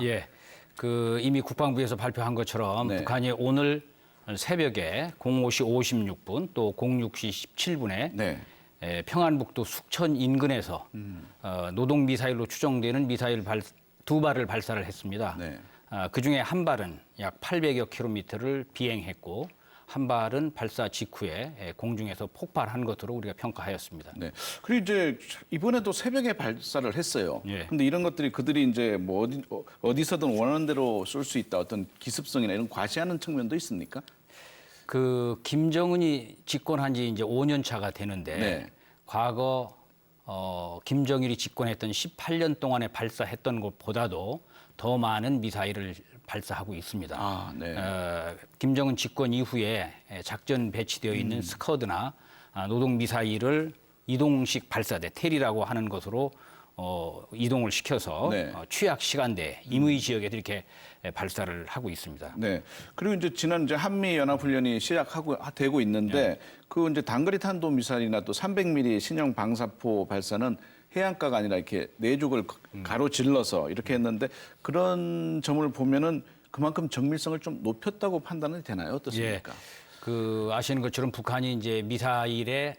예, 이미 국방부에서 발표한 것처럼 네. 북한이 오늘 새벽에 05시 56분 또 06시 17분에 네. 평안북도 숙천 인근에서 노동 미사일로 추정되는 미사일 두 발을 발사를 했습니다. 네. 그중에 한 발은 약 800여 킬로미터를 비행했고 한 발은 발사 직후에 공중에서 폭발한 것으로 우리가 평가하였습니다. 네. 그리고 이제 이번에도 새벽에 발사를 했어요. 예. 근데 이런 것들이 그들이 이제 뭐 어디서든 원하는 대로 쏠 수 있다. 어떤 기습성이나 이런 과시하는 측면도 있습니까? 김정은이 집권한 지 이제 5년 차가 되는데 네. 과거 김정일이 집권했던 18년 동안에 발사했던 것보다도 더 많은 미사일을 발사하고 있습니다. 아, 네. 김정은 집권 이후에 작전 배치되어 있는 스커드나 노동 미사일을 이동식 발사대 테리라고 하는 것으로 이동을 시켜서 네. 취약 시간대 임의 지역에 이렇게 발사를 하고 있습니다. 네. 그리고 이제 지난 이제 한미 연합 훈련이 되고 있는데 그 이제 단거리 탄도 미사일이나 또 300mm 신형 방사포 발사는 해안가가 아니라 이렇게 내륙을 가로질러서 이렇게 했는데 그런 점을 보면은 그만큼 정밀성을 좀 높였다고 판단이 되나요? 어떻습니까? 예. 아시는 것처럼 북한이 이제 미사일의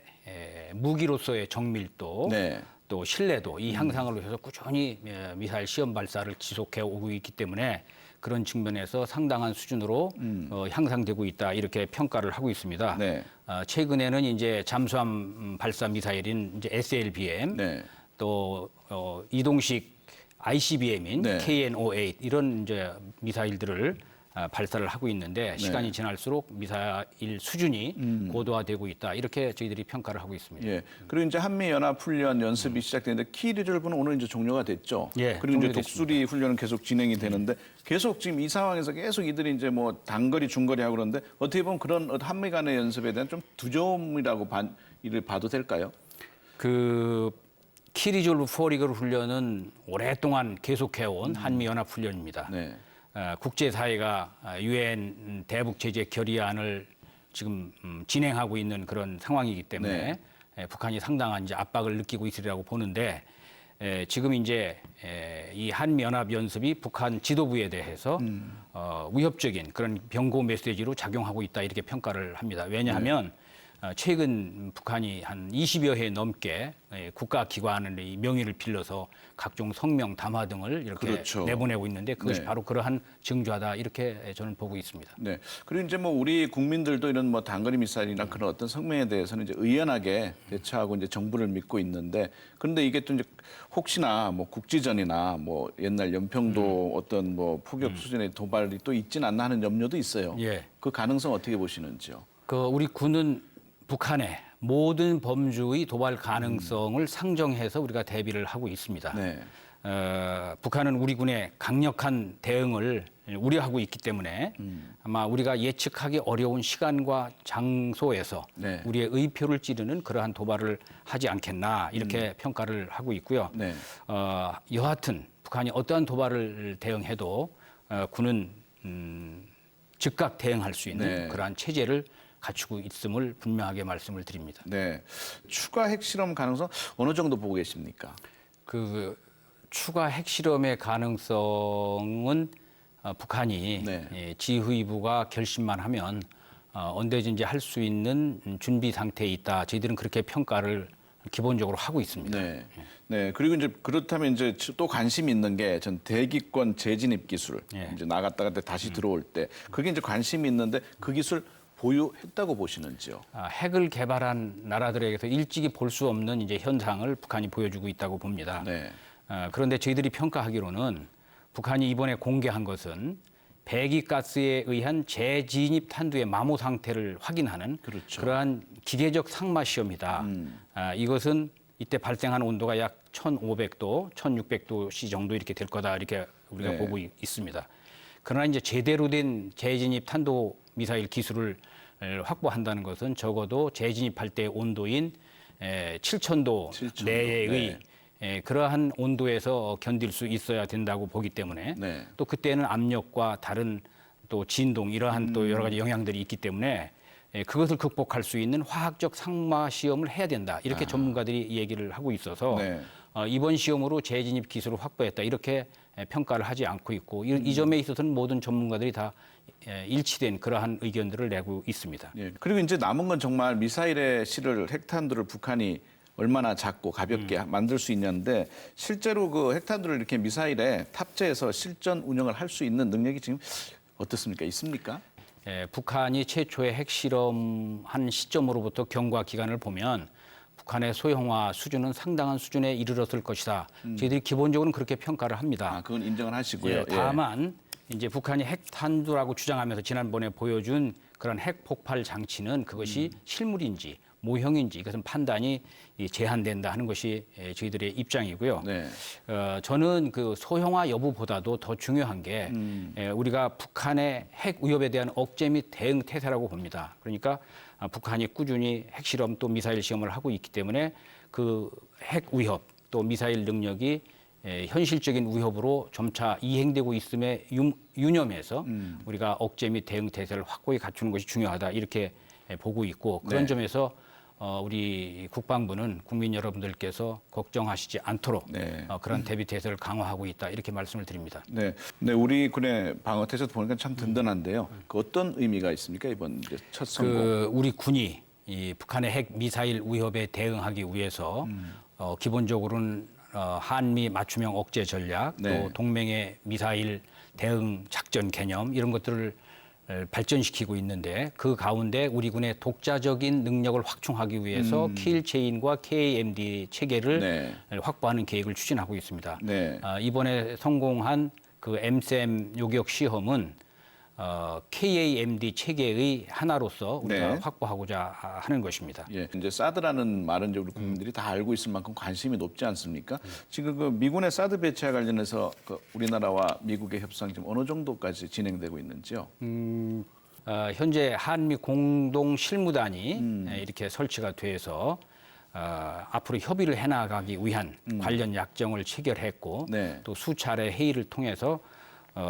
무기로서의 정밀도 네. 또 신뢰도 이 향상을 위해서 꾸준히 미사일 시험 발사를 지속해 오고 있기 때문에 그런 측면에서 상당한 수준으로 향상되고 있다 이렇게 평가를 하고 있습니다. 네. 최근에는 이제 잠수함 발사 미사일인 이제 SLBM 네. 또 이동식 ICBM인 네. KN-08 이런 이제 미사일들을 발사를 하고 있는데 시간이 지날수록 미사일 수준이 고도화되고 있다 이렇게 저희들이 평가를 하고 있습니다. 예. 그리고 이제 한미 연합 훈련 연습이 시작되는데 키 리졸브는 오늘 이제 종료가 됐죠. 예, 그리고 이제 종료됐습니다. 독수리 훈련은 계속 진행이 되는데 계속 지금 이 상황에서 계속 이들이 이제 뭐 단거리, 중거리 하고 그러는데 어떻게 보면 그런 한미 간의 연습에 대한 좀 두려움이라고 이를 봐도 될까요? 키리졸브 포리글 훈련은 오랫동안 계속해온 한미 연합 훈련입니다. 네. 국제사회가 유엔 대북 제재 결의안을 지금 진행하고 있는 그런 상황이기 때문에 북한이 상당한 이제 압박을 느끼고 있으리라고 보는데 지금 이제 이 한미 연합 연습이 북한 지도부에 대해서 위협적인 그런 경고 메시지로 작용하고 있다 이렇게 평가를 합니다. 왜냐하면 최근 북한이 한 20여 해 넘게 국가기관의 명의를 빌려서 각종 성명, 담화 등을 이렇게 그렇죠. 내보내고 있는데 그것이 네. 바로 그러한 징조하다 이렇게 저는 보고 있습니다. 네. 그리고 이제 뭐 우리 국민들도 이런 뭐 단거리 미사일이나 그런 어떤 성명에 대해서는 이제 의연하게 대처하고 이제 정부를 믿고 있는데 그런데 이게 또 이제 혹시나 뭐 국지전이나 뭐 옛날 연평도 어떤 뭐 포격 수준의 도발이 또 있지는 않나 하는 염려도 있어요. 예. 그 가능성 어떻게 보시는지요? 우리 군은 북한의 모든 범주의 도발 가능성을 상정해서 우리가 대비를 하고 있습니다. 네. 북한은 우리 군의 강력한 대응을 우려하고 있기 때문에 아마 우리가 예측하기 어려운 시간과 장소에서 네. 우리의 의표를 찌르는 그러한 도발을 하지 않겠나 이렇게 평가를 하고 있고요. 네. 여하튼 북한이 어떠한 도발을 대응해도 군은 즉각 대응할 수 있는 네. 그러한 체제를 갖추고 있음을 분명하게 말씀을 드립니다. 네. 추가 핵실험 가능성 어느 정도 보고 계십니까? 추가 핵실험의 가능성은 북한이 네. 지휘부가 결심만 하면 언제든지 할 수 있는 준비 상태에 있다. 저희들은 그렇게 평가를 기본적으로 하고 있습니다. 네. 네. 그리고 이제 그렇다면 이제 또 관심 있는 게 전 대기권 재진입 기술 예. 이제 나갔다가 다시 들어올 때 그게 이제 관심이 있는데 그 기술 보유했다고 보시는지요? 핵을 개발한 나라들에게서 일찍이 볼 수 없는 이제 현상을 북한이 보여주고 있다고 봅니다. 네. 그런데 저희들이 평가하기로는 북한이 이번에 공개한 것은 배기가스에 의한 재진입 탄두의 마모 상태를 확인하는 그렇죠. 그러한 기계적 상마 시험이다. 이것은 이때 발생한 온도가 약 1,500도, 1,600도씨 정도 이렇게 될 거다 이렇게 우리가 네. 보고 있습니다. 그러나 이제 제대로 된 재진입 탄도 미사일 기술을 확보한다는 것은 적어도 재진입할 때 온도인 7,000도 7,000도. 내의 그러한 온도에서 견딜 수 있어야 된다고 보기 때문에 네. 또 그때는 압력과 다른 또 진동 이러한 또 여러 가지 영향들이 있기 때문에 그것을 극복할 수 있는 화학적 상마 시험을 해야 된다. 이렇게 전문가들이 얘기를 하고 있어서 네. 이번 시험으로 재진입 기술을 확보했다. 이렇게 평가를 하지 않고 있고 이 점에 있어서는 모든 전문가들이 다 일치된 그러한 의견들을 내고 있습니다. 예. 그리고 이제 남은 건 정말 미사일의 실을 핵탄두를 북한이 얼마나 작고 가볍게 만들 수 있냐인데 실제로 그 핵탄두를 이렇게 미사일에 탑재해서 실전 운영을 할 수 있는 능력이 지금 어떻습니까? 있습니까? 북한이 최초의 핵실험한 시점으로부터 경과 기간을 보면 북한의 소형화 수준은 상당한 수준에 이르렀을 것이다. 저희들이 기본적으로는 그렇게 평가를 합니다. 아, 그건 인정을 하시고요. 다만 이제 북한이 핵탄두라고 주장하면서 지난번에 보여준 그런 핵폭발 장치는 그것이 실물인지 모형인지 이것은 판단이 제한된다 하는 것이 저희들의 입장이고요. 네. 저는 그 소형화 여부보다도 더 중요한 게 우리가 북한의 핵 위협에 대한 억제 및 대응 태세라고 봅니다. 그러니까 북한이 꾸준히 핵실험 또 미사일 시험을 하고 있기 때문에 그 핵 위협 또 미사일 능력이 현실적인 위협으로 점차 이행되고 있음에 유념해서 우리가 억제 및 대응 태세를 확고히 갖추는 것이 중요하다 이렇게 보고 있고 그런 네. 점에서 우리 국방부는 국민 여러분들께서 걱정하시지 않도록 네. 그런 대비 태세를 강화하고 있다 이렇게 말씀을 드립니다. 네. 네, 우리 군의 방어 태세 보니까 참 든든한데요. 그 어떤 의미가 있습니까? 이번 이제 첫 성공. 우리 군이 이 북한의 핵 미사일 위협에 대응하기 위해서 기본적으로는 한미 맞춤형 억제 전략 네. 또 동맹의 미사일 대응 작전 개념 이런 것들을 발전시키고 있는데 그 가운데 우리 군의 독자적인 능력을 확충하기 위해서 킬체인과 KMD 체계를 네. 확보하는 계획을 추진하고 있습니다. 네. 이번에 성공한 그 MSM 요격 시험은 KAMD 체계의 하나로서 우리가 네. 확보하고자 하는 것입니다. 예, 이제 사드라는 말은 이제 우리 국민들이 다 알고 있을 만큼 관심이 높지 않습니까? 지금 그 미군의 사드 배치와 관련해서 그 우리나라와 미국의 협상 지금 어느 정도까지 진행되고 있는지요? 현재 한미 공동 실무단이 이렇게 설치가 돼서 앞으로 협의를 해나가기 위한 관련 약정을 체결했고 네. 또 수차례 회의를 통해서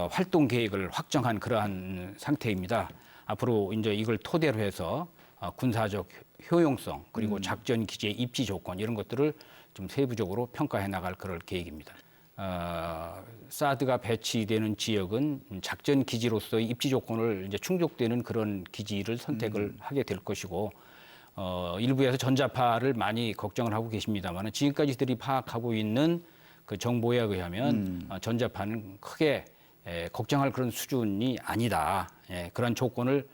활동 계획을 확정한 그러한 상태입니다. 앞으로 이제 이걸 토대로 해서 군사적 효용성 그리고 작전 기지의 입지 조건 이런 것들을 좀 세부적으로 평가해 나갈 그럴 계획입니다. 사드가 배치되는 지역은 작전 기지로서의 입지 조건을 이제 충족되는 그런 기지를 선택을 하게 될 것이고 일부에서 전자파를 많이 걱정을 하고 계십니다만 지금까지들이 파악하고 있는 그 정보에 의하면 전자파는 크게 걱정할 그런 수준이 아니다. 그런 조건을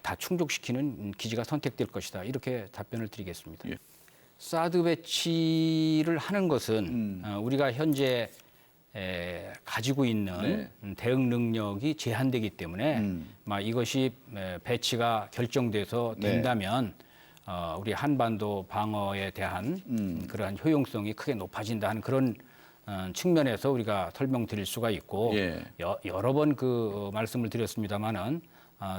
다 충족시키는 기지가 선택될 것이다. 이렇게 답변을 드리겠습니다. 예. 사드 배치를 하는 것은 우리가 현재 가지고 있는 대응 능력이 제한되기 때문에 이것이 배치가 결정돼서 된다면 우리 한반도 방어에 대한 그러한 효용성이 크게 높아진다 하는 그런 측면에서 우리가 설명드릴 수가 있고 예. 여러 번 그 말씀을 드렸습니다마는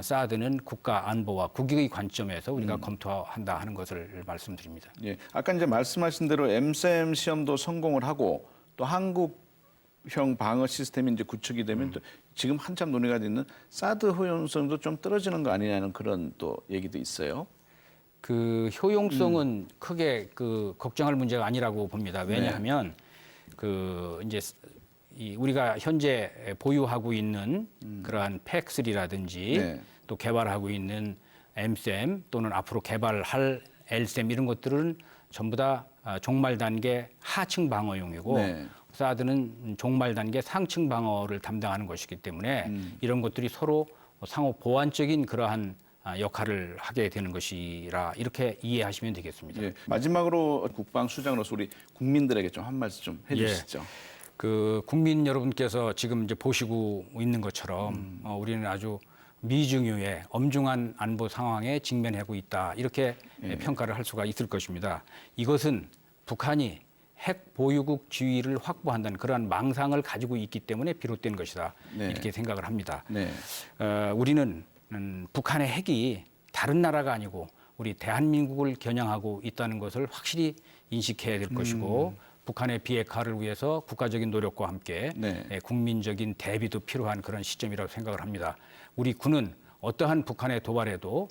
사드는 국가 안보와 국익의 관점에서 우리가 검토한다 하는 것을 말씀드립니다. 예, 아까 이제 말씀하신 대로 MSM 시험도 성공을 하고 또 한국형 방어 시스템이 이제 구축이 되면 또 지금 한참 논의가 되는 사드 효용성도 좀 떨어지는 거 아니냐는 그런 또 얘기도 있어요. 그 효용성은 크게 그 걱정할 문제가 아니라고 봅니다. 왜냐하면 그 이제 우리가 현재 보유하고 있는 그러한 팩3라든지 또 개발하고 있는 MSM 또는 앞으로 개발할 LSM 이런 것들은 전부 다 종말 단계 하층 방어용이고 사드는 종말 단계 상층 방어를 담당하는 것이기 때문에 이런 것들이 서로 상호 보완적인 그러한 역할을 하게 되는 것이라 이렇게 이해하시면 되겠습니다. 예, 마지막으로 국방수장으로서 우리 국민들에게 좀 한 말씀 좀 해주시죠. 그 국민 여러분께서 지금 이제 보시고 있는 것처럼 우리는 아주 미중유의 엄중한 안보 상황에 직면하고 있다 이렇게 평가를 할 수가 있을 것입니다. 이것은 북한이 핵 보유국 지위를 확보한다는 그러한 망상을 가지고 있기 때문에 비롯된 것이다 이렇게 생각을 합니다. 우리는 북한의 핵이 다른 나라가 아니고 우리 대한민국을 겨냥하고 있다는 것을 확실히 인식해야 될 것이고 북한의 비핵화를 위해서 국가적인 노력과 함께 국민적인 대비도 필요한 그런 시점이라고 생각을 합니다. 우리 군은 어떠한 북한의 도발에도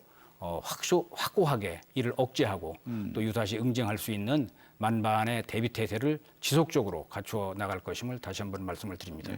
확고하게 이를 억제하고 또 유사시 응징할 수 있는 만반의 대비 태세를 지속적으로 갖추어 나갈 것임을 다시 한번 말씀을 드립니다.